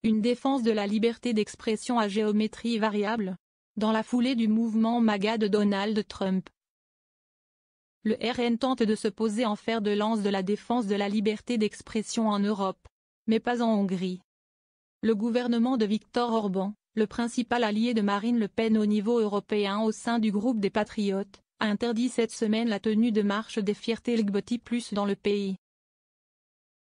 une défense de la liberté d'expression à géométrie variable. Dans la foulée du mouvement MAGA de Donald Trump, le RN tente de se poser en fer de lance de la défense de la liberté d'expression en Europe, mais pas en Hongrie. Le gouvernement de Viktor Orban, le principal allié de Marine Le Pen au niveau européen au sein du groupe des Patriotes, a interdit cette semaine la tenue de marches des fiertés LGBT+ dans le pays.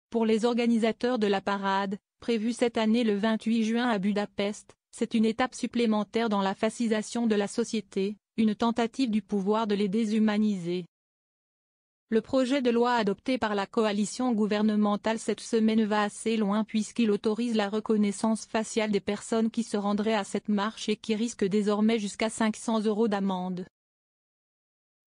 Pour les organisateurs de la parade, prévue cette année le 28 juin à Budapest, c'est une étape supplémentaire dans la fascisation de la société, une tentative du pouvoir de les déshumaniser. Le projet de loi adopté par la coalition gouvernementale cette semaine va assez loin puisqu'il autorise la reconnaissance faciale des personnes qui se rendraient à cette marche et qui risquent désormais jusqu'à 500 € d'amende.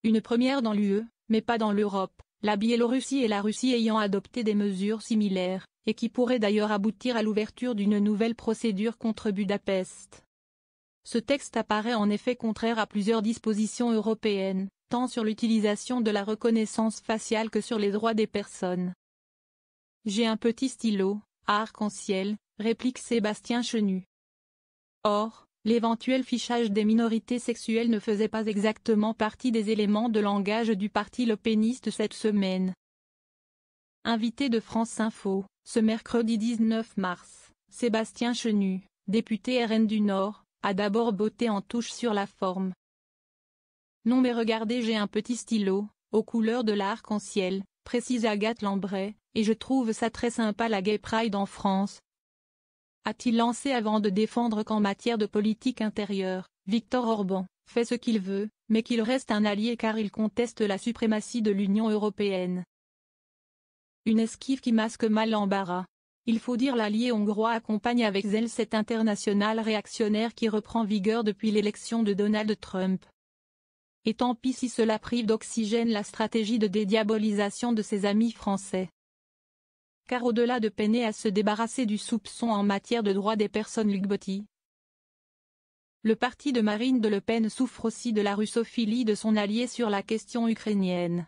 Une première dans l'UE, mais pas dans l'Europe, la Biélorussie et la Russie ayant adopté des mesures similaires, et qui pourraient d'ailleurs aboutir à l'ouverture d'une nouvelle procédure contre Budapest. Ce texte apparaît en effet contraire à plusieurs dispositions européennes, tant sur l'utilisation de la reconnaissance faciale que sur les droits des personnes. J'ai un petit stylo, à arc-en-ciel, réplique Sébastien Chenu. Or, l'éventuel fichage des minorités sexuelles ne faisait pas exactement partie des éléments de langage du parti lepéniste cette semaine. Invité de France Info, ce mercredi 19 mars, Sébastien Chenu, député RN du Nord, a d'abord botté en touche sur la forme. Non mais regardez, j'ai un petit stylo, aux couleurs de l'arc-en-ciel, précise Agathe Lambray, et je trouve ça très sympa la Gay Pride en France. A-t-il lancé avant de défendre qu'en matière de politique intérieure, Viktor Orban fait ce qu'il veut, mais qu'il reste un allié car il conteste la suprématie de l'Union européenne. Une esquive qui masque mal l'embarras. Il faut dire l'allié hongrois accompagne avec zèle cette internationale réactionnaire qui reprend vigueur depuis l'élection de Donald Trump. Et tant pis si cela prive d'oxygène la stratégie de dédiabolisation de ses amis français. Car au-delà de peiner à se débarrasser du soupçon en matière de droits des personnes LGBT, le parti de Marine Le Pen souffre aussi de la russophilie de son allié sur la question ukrainienne.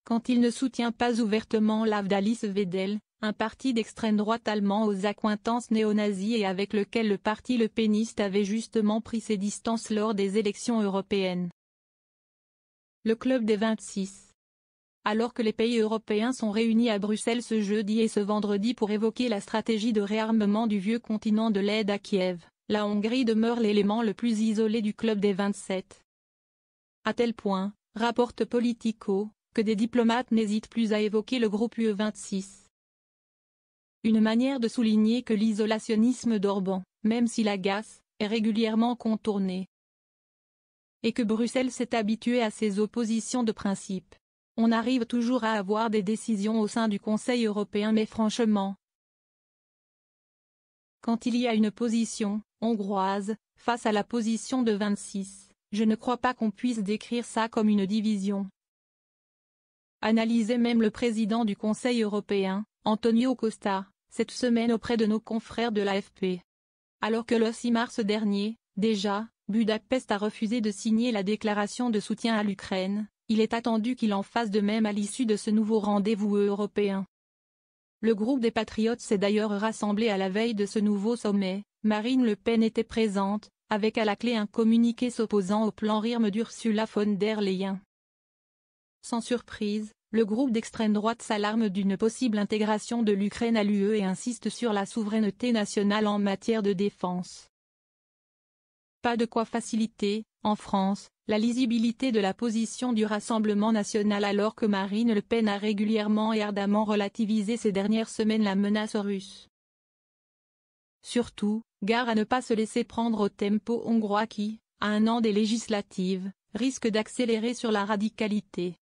Quand il ne soutient pas ouvertement l'Avdalis Vedel, un parti d'extrême droite allemand aux accointances néo-nazis et avec lequel le parti lepéniste avait justement pris ses distances lors des élections européennes. Le club des 26. Alors que les pays européens sont réunis à Bruxelles ce jeudi et ce vendredi pour évoquer la stratégie de réarmement du vieux continent de l'aide à Kiev, la Hongrie demeure l'élément le plus isolé du club des 27. À tel point, rapporte Politico, que des diplomates n'hésitent plus à évoquer le groupe UE 26. Une manière de souligner que l'isolationnisme d'Orban, même s'il agace, est régulièrement contourné. Et que Bruxelles s'est habituée à ces oppositions de principe. On arrive toujours à avoir des décisions au sein du Conseil européen mais franchement, quand il y a une position hongroise face à la position de 26, je ne crois pas qu'on puisse décrire ça comme une division. Analysait même le président du Conseil européen, Antonio Costa, cette semaine auprès de nos confrères de l'AFP. Alors que le 6 mars dernier, déjà, Budapest a refusé de signer la déclaration de soutien à l'Ukraine, il est attendu qu'il en fasse de même à l'issue de ce nouveau rendez-vous européen. Le groupe des Patriotes s'est d'ailleurs rassemblé à la veille de ce nouveau sommet. Marine Le Pen était présente, avec à la clé un communiqué s'opposant au plan RIRM d'Ursula von der Leyen. Sans surprise, le groupe d'extrême droite s'alarme d'une possible intégration de l'Ukraine à l'UE et insiste sur la souveraineté nationale en matière de défense. Pas de quoi faciliter, en France, la lisibilité de la position du Rassemblement national alors que Marine Le Pen a régulièrement et ardemment relativisé ces dernières semaines la menace russe. Surtout, gare à ne pas se laisser prendre au tempo hongrois qui, à un an des législatives, risque d'accélérer sur la radicalité.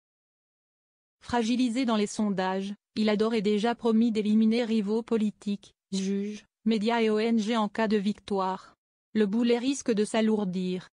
Fragilisé dans les sondages, il a d'ores et déjà promis d'éliminer rivaux politiques, juges, médias et ONG en cas de victoire. Le boulet risque de s'alourdir.